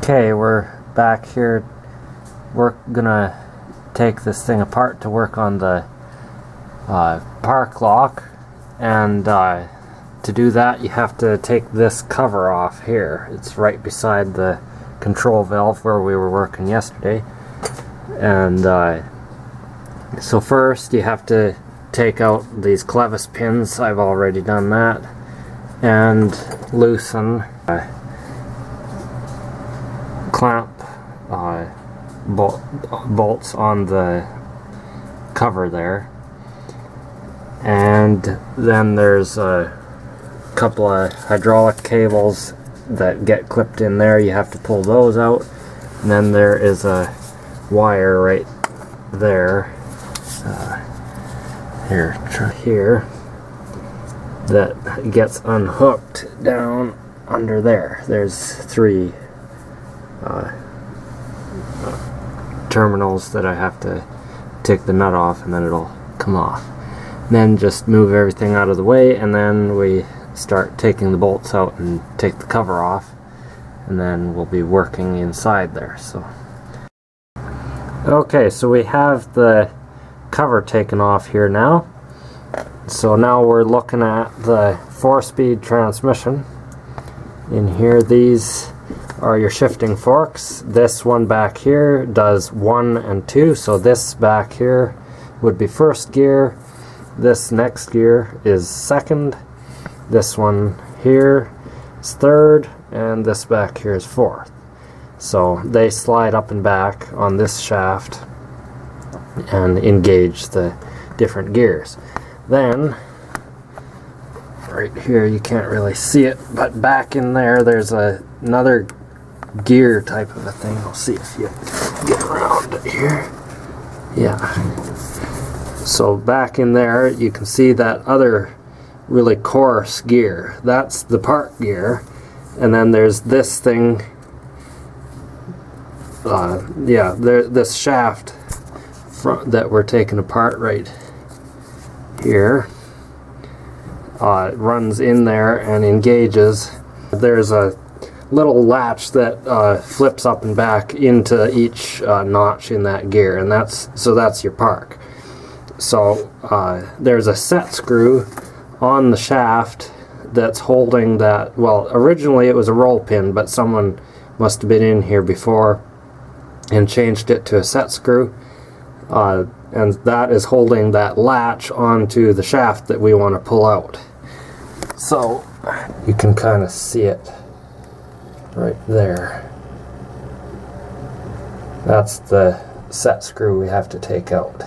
Okay, we're back here. We're gonna take this thing apart to work on the park lock, and to do that you have to take this cover off here. It's right beside the control valve where we were working yesterday. And so first you have to take out these clevis pins. I've already done that, and loosen clamp bolts on the cover there. And then there's a couple of hydraulic cables that get clipped in there. You have to pull those out. And then there is a wire right there, here that gets unhooked down under there. There's three terminals that I have to take the nut off, and then it'll come off. And then just move everything out of the way, and then we start taking the bolts out and take the cover off, and then we'll be working inside there. So okay, so we have the cover taken off here now. So now we're looking at the 4-speed transmission. In here, these are your shifting forks. This one back here does 1 and 2, so this back here would be first gear, this next gear is second, this one here is third, and this back here is fourth. So they slide up and back on this shaft and engage the different gears. Then right here, you can't really see it, but back in there there's another gear type of a thing. I'll see if you get around it here. Yeah. So back in there you can see that other really coarse gear. That's the park gear. And then there's this thing, this shaft that we're taking apart right here. Runs in there and engages. There's a little latch that flips up and back into each notch in that gear, and that's your park. So there's a set screw on the shaft that's holding that. Well, originally it was a roll pin, but someone must have been in here before and changed it to a set screw, and that is holding that latch onto the shaft that we want to pull out. So you can kind of see it right there. That's the set screw we have to take out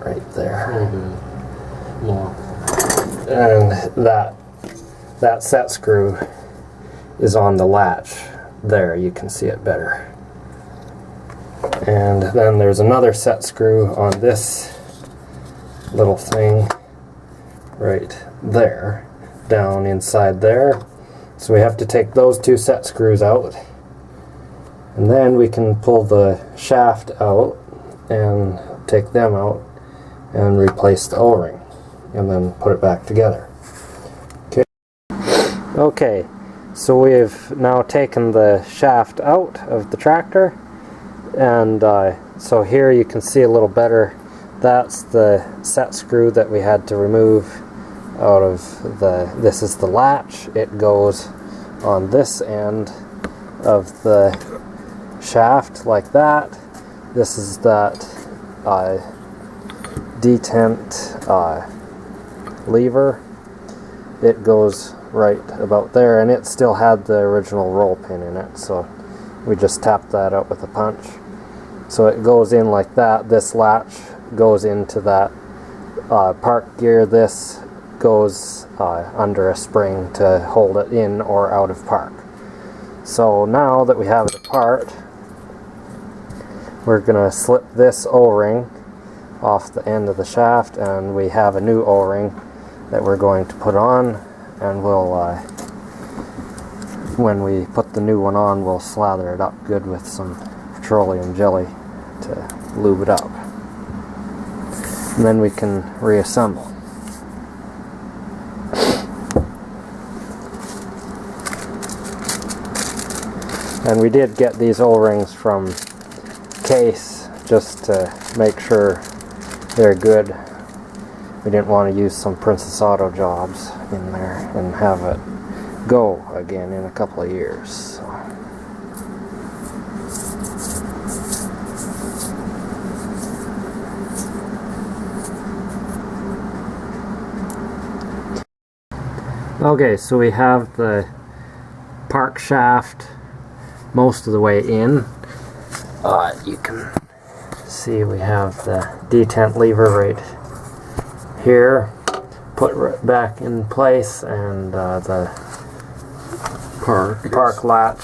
right there. And that set screw is on the latch there. You can see it better. And then there's another set screw on this little thing right there, down inside there. So we have to take those two set screws out, and then we can pull the shaft out and take them out and replace the O-ring, and then put it back together. Okay, so we've now taken the shaft out of the tractor, and so here you can see a little better. That's the set screw that we had to remove out of this is the latch. It goes on this end of the shaft like that. This is that detent lever. It goes right about there, and it still had the original roll pin in it, so we just tapped that out with a punch. So it goes in like that. This latch goes into that park gear. This goes under a spring to hold it in or out of park. So now that we have it apart, we're gonna slip this O-ring off the end of the shaft, and we have a new O-ring that we're going to put on, and we'll when we put the new one on, we'll slather it up good with some petroleum jelly to lube it up, and then we can reassemble. And we did get these O-rings from Case just to make sure they're good. We didn't want to use some Princess Auto jobs in there and have it go again in a couple of years. So. Okay, so we have the park shaft most of the way in. You can see we have the detent lever right here, put right back in place, and the park latch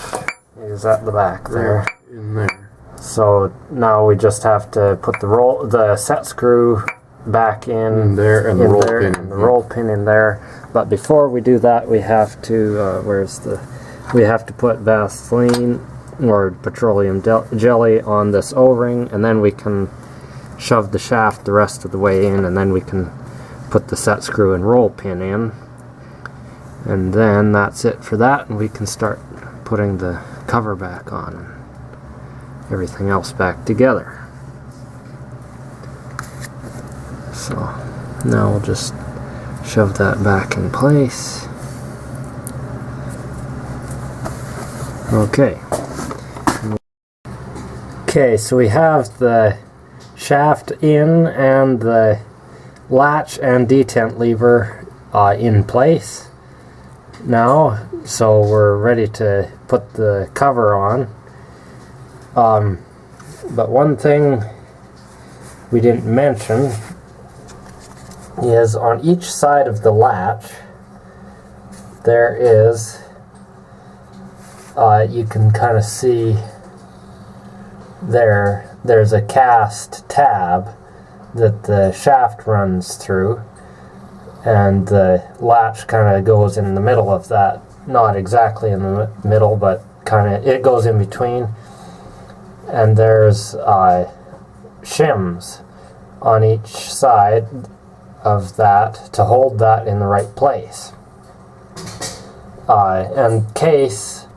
is at the back there. In there. So now we just have to put the set screw back in there, and the roll pin, and the roll pin in there. But before we do that, we have to we have to put Vaseline or petroleum jelly on this O-ring, and then we can shove the shaft the rest of the way in, and then we can put the set screw and roll pin in, and then that's it for that, and we can start putting the cover back on and everything else back together. So now we'll just shove that back in place. Okay, so we have the shaft in and the latch and detent lever in place now, so we're ready to put the cover on. But one thing we didn't mention is on each side of the latch there is you can kind of see there's a cast tab that the shaft runs through, and the latch kind of goes in the middle of that, not exactly in the middle, but kind of it goes in between, and there's shims on each side of that to hold that in the right place. And Case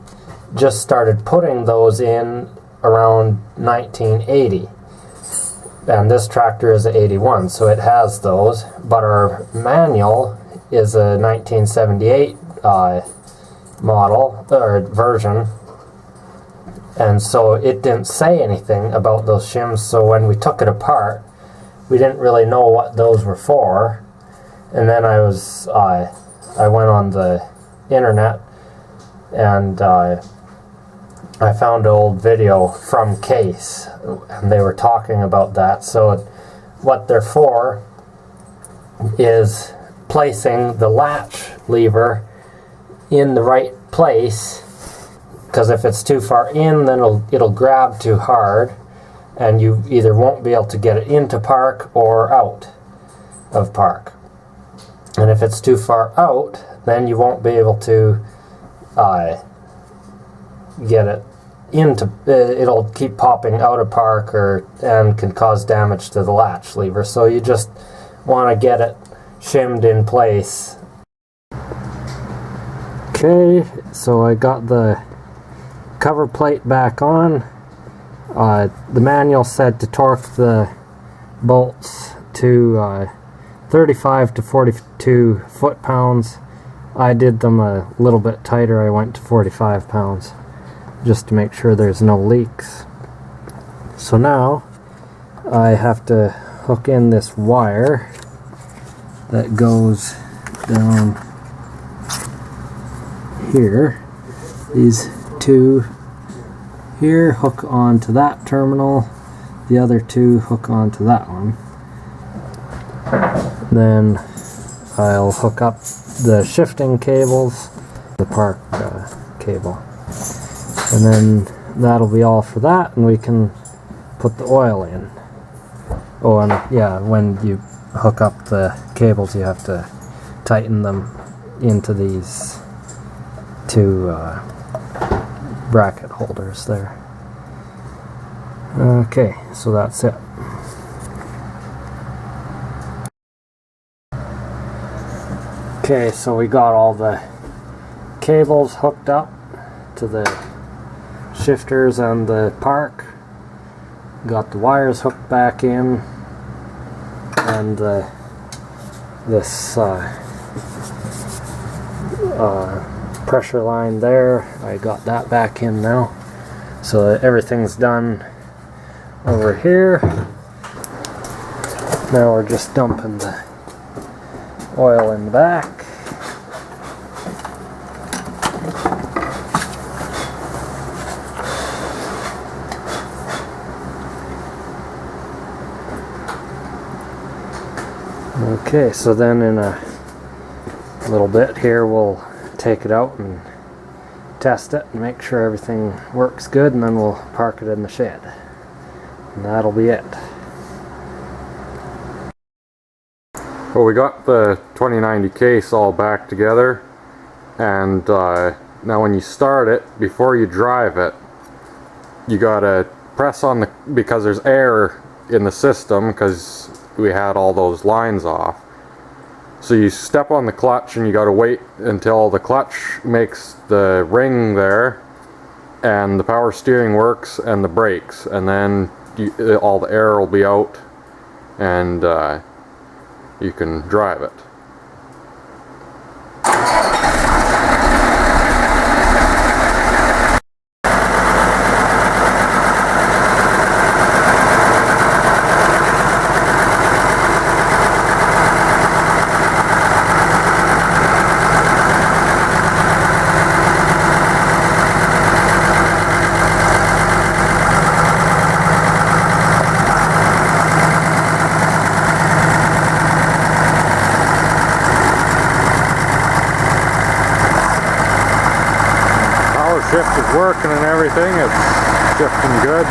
just started putting those in around 1980, and this tractor is a 81, so it has those, but our manual is a 1978 model or version, and so it didn't say anything about those shims. So when we took it apart, we didn't really know what those were for, and then I went on the internet and I found an old video from Case, and they were talking about that. So what they're for is placing the latch lever in the right place, because if it's too far in, then it'll grab too hard, and you either won't be able to get it into park or out of park. And if it's too far out, then you won't be able to get it into, it'll keep popping out of park and can cause damage to the latch lever. So you just want to get it shimmed in place. Okay, so I got the cover plate back on. The manual said to torque the bolts to 35 to 42 foot-pounds. I did them a little bit tighter. I went to 45 pounds just to make sure there's no leaks. So now I have to hook in this wire that goes down here. These two here hook onto that terminal, the other two hook onto that one. Then I'll hook up the shifting cables, the park cable, and then that'll be all for that, and we can put the oil in. Oh, and yeah, when you hook up the cables, you have to tighten them into these two bracket holders there. Okay, so that's it. Okay, so we got all the cables hooked up to the shifters and the park. Got the wires hooked back in, and this pressure line there, I got that back in now. So everything's done over here. Now we're just dumping the oil in the back. Okay, so then in a little bit here we'll take it out and test it and make sure everything works good, and then we'll park it in the shed. And that'll be it. Well, we got the 2090 case all back together, and now when you start it, before you drive it, you gotta press on the, because there's air in the system because we had all those lines off. So you step on the clutch and you gotta wait until the clutch makes the ring there and the power steering works and the brakes, and then all the air will be out and you can drive it. Shift is working and everything, it's shifting good.